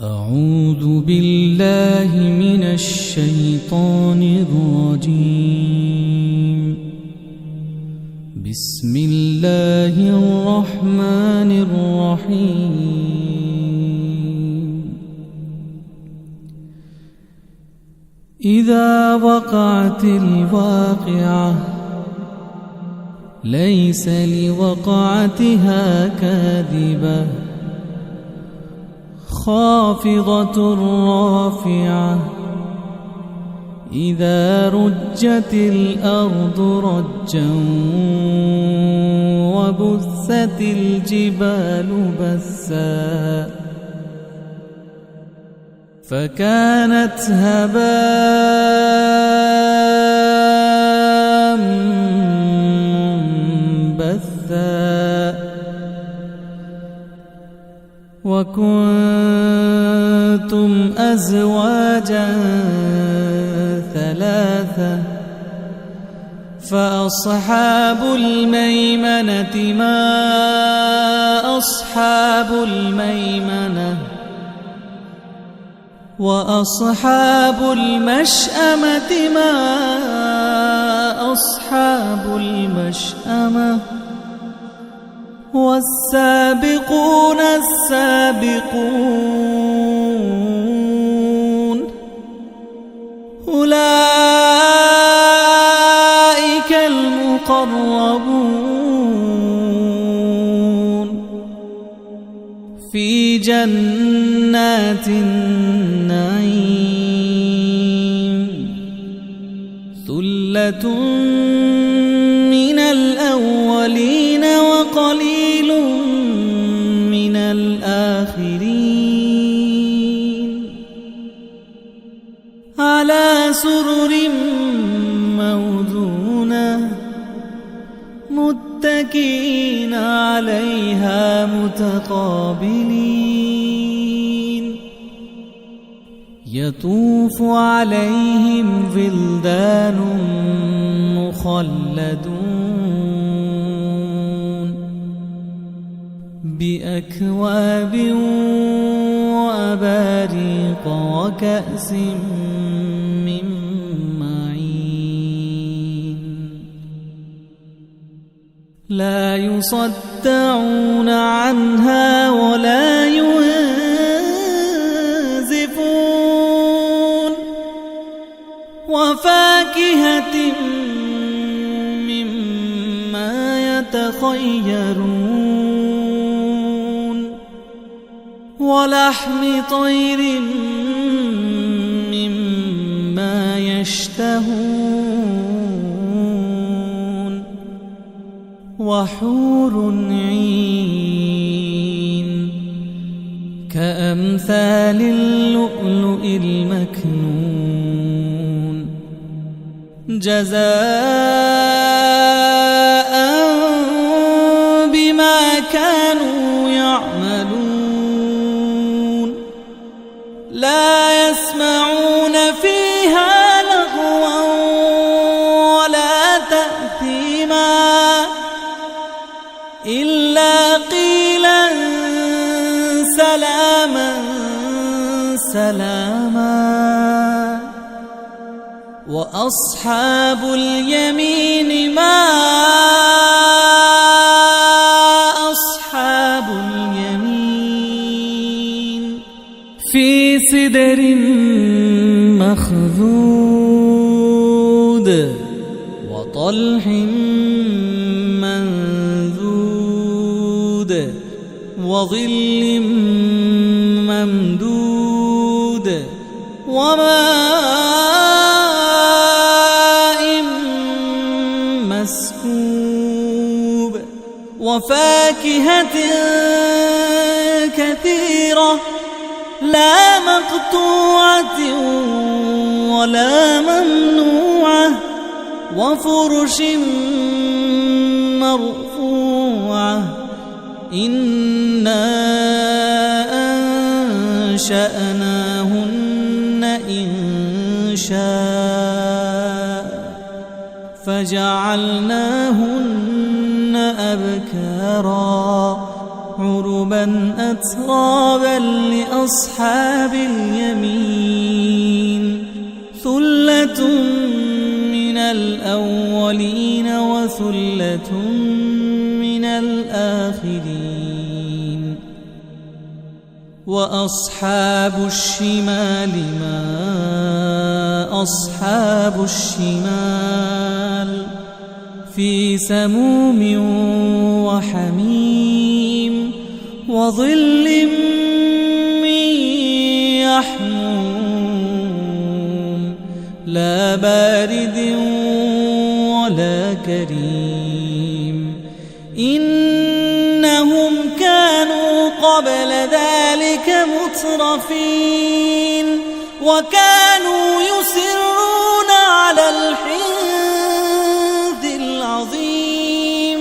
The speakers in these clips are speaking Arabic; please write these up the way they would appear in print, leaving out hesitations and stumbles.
أعوذ بالله من الشيطان الرجيم. بسم الله الرحمن الرحيم. إذا وقعت الواقعة ليس لوقعتها كاذبة خافضة رافعة إذا رجت الأرض رجا وبثت الجبال بثا فكانت هباء منبثا وكنتم أزواجا ثلاثة فأصحاب الميمنة ما أصحاب الميمنة وأصحاب المشأمة ما أصحاب المشأمة والسابقون السابقون أولئك المقربون في جنات النعيم ثلة من الأولين وقليل من الآخرين على سرر موضونة متكئين عليها متقابلين يطوف عليهم ولدان مخلدون بأكواب وأباريق وكأس من معين لا يصدعون عنها ولا ينزفون وفاكهة مما يتخيرون ولحم طير مما يشتهون وحور عين كأمثال اللؤلؤ المكنون جزاء بما كانوا يعملون لا يسمعون فيها لغوا ولا تأثيما إلا قيلا سلاما سلاما وأصحاب اليمين ما أصحاب اليمين في سدر مخضود وطلح منضود وظل ممدود وماء مسكوب وفاكهة كثيرة لا مقطوعة ولا ممنوعة وفرش مرفوعة إنا أنشأناهن إنشاء فجعلناهن أبكارا عربا أترابا لأصحاب اليمين ثلة من الأولين وثلة من الآخرين وأصحاب الشمال ما أصحاب الشمال في سموم وحميم وظل من يحموم لا بارد ولا كريم إنهم كانوا قبل ذلك مترفين وكانوا يصرون على الحنث العظيم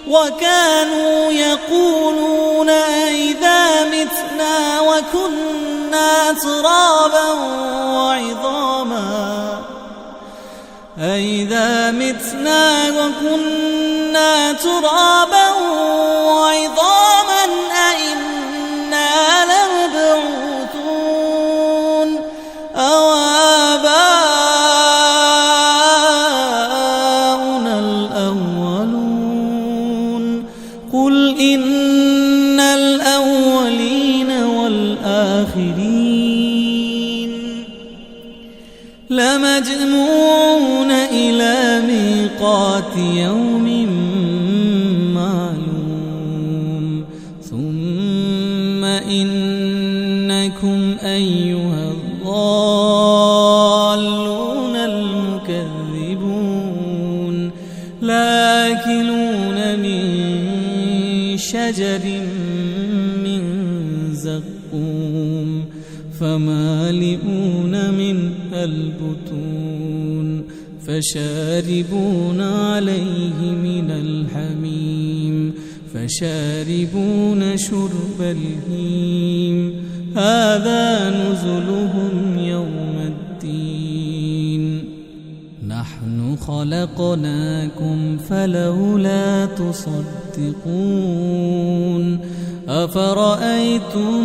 وكانوا يقولون أئذا متنا وكنا ترابا وعظاما أئذا متنا وكنا ترابا وعظاما أئنا لمبعوثون أو آباؤنا الأولون قل إن الأولين والآخرين لمجموعون إلى ميقات يوم معلوم ثم إنكم أيها الضالون المكذبون لآكلون من شجر من زقوم فمالئون منها البطون فشاربون عليه من الحميم فشاربون شرب الهيم هذا نزلهم يوم الدين نحن خلقناكم فلولا تصدقون أفرأيتم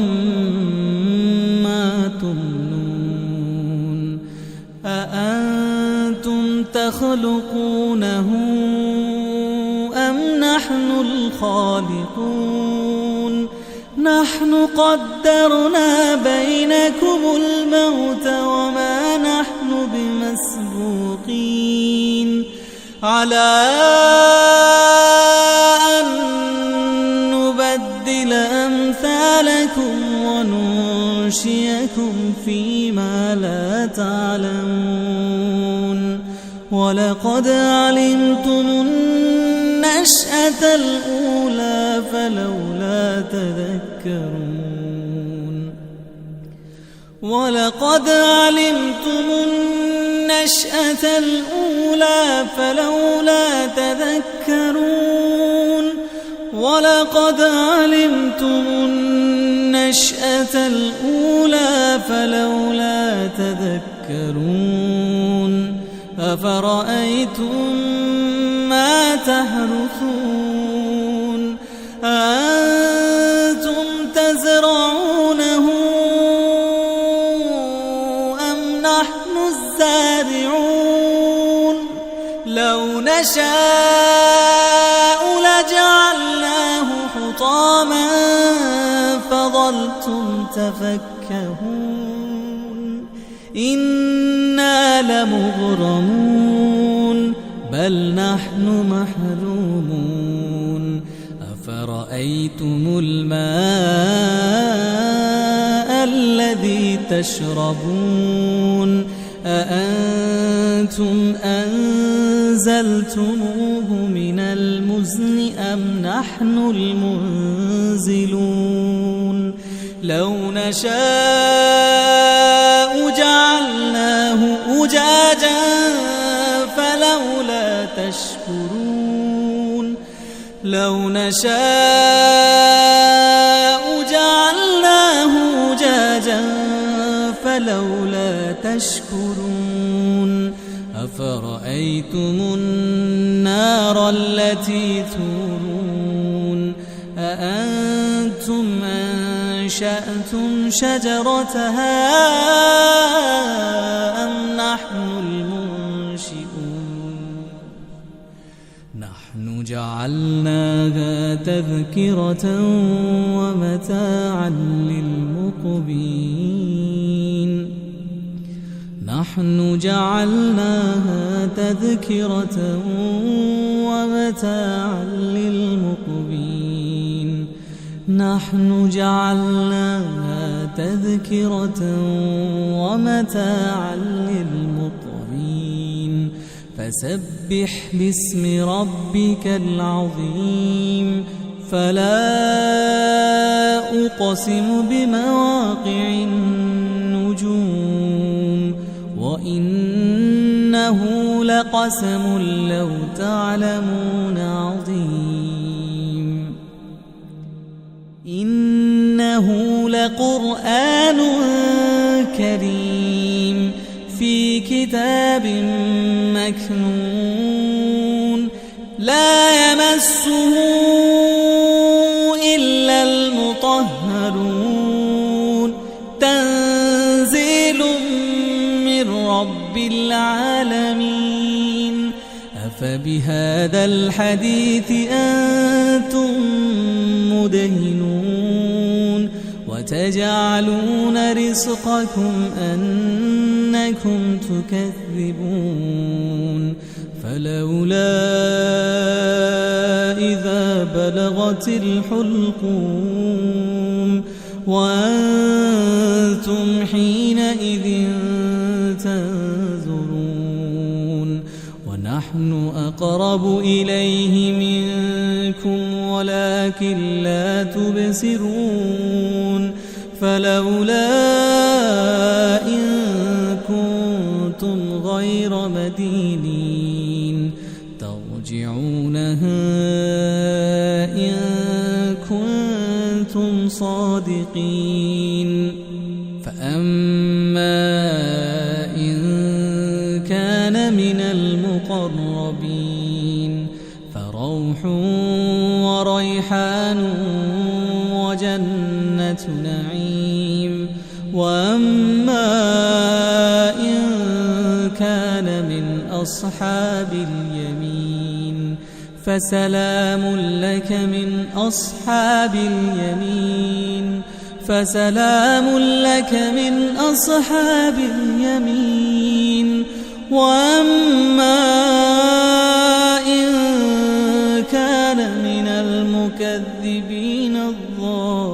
ما تمنون أأنتم تخلقونه أم نحن الخالقون نحن قدرنا بينكم الموت وما نحن بمسبوقين على أن نبدل أمثالكم وننشئكم فيما لا تعلمون ولقد علمتم النشأة الأولى فلولا تذكرون ولقد علمتم النشأة الأولى فلولا تذكرون ولقد علمتم النشأة الأولى فلولا تذكرون أفرأيتم ما تحرثون أأنتم تزرعونه أم نحن الزارعون لو نشاء لجعلناه حطاما فظلتم تفكهون إنا لمغرمون بل نحن محرومون أفرأيتم الماء الذي تشربون أأنتم أنزلتموه من المزن أم نحن المنزلون لو نشاء جعلناه أجاجا فلولا تشكرون لو نشاء جعلناه أجاجا فلولا تشكرون أفرأيتم النار التي تورون أأنتم أنشأتم شجرتها أم نحن المنشئون نحن جعلناها تذكرة ومتاعا للمقوين نحن جعلناها تذكرة ومتاعا للمقوين نحن جعلناها تذكرة ومتاعا للمقوين فسبح باسم ربك العظيم فلا أقسم بمواقع النجوم وإنه لقسم لو تعلمون عظيم إنه لقرآن كريم في كتاب مكنون لا يمسه إلا المطهرون تنزيل من رب العالمين أفبهذا الحديث أنتم مدهنون وتجعلون رزقكم أنكم تكذبون فلولا إذا بلغت الحلقوم وأنتم حينئذ تنظرون ونحن أقرب إليه منكم ولكن لا تبصرون فلولا إن كنتم غير مدينين ترجعونها إن كنتم صادقين فأما إن كان من المقربين فروح وريحان وجنة نعيم وأما إن كان من أصحاب اليمين فسلام لك من أصحاب اليمين فسلام لك من أصحاب اليمين وأما إن كان من المكذبين الضالين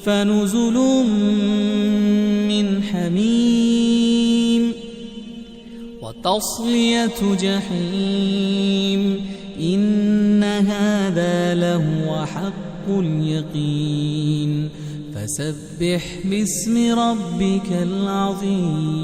فنزل من حميم وتصلية جحيم إن هذا لهو حق اليقين فسبح باسم ربك العظيم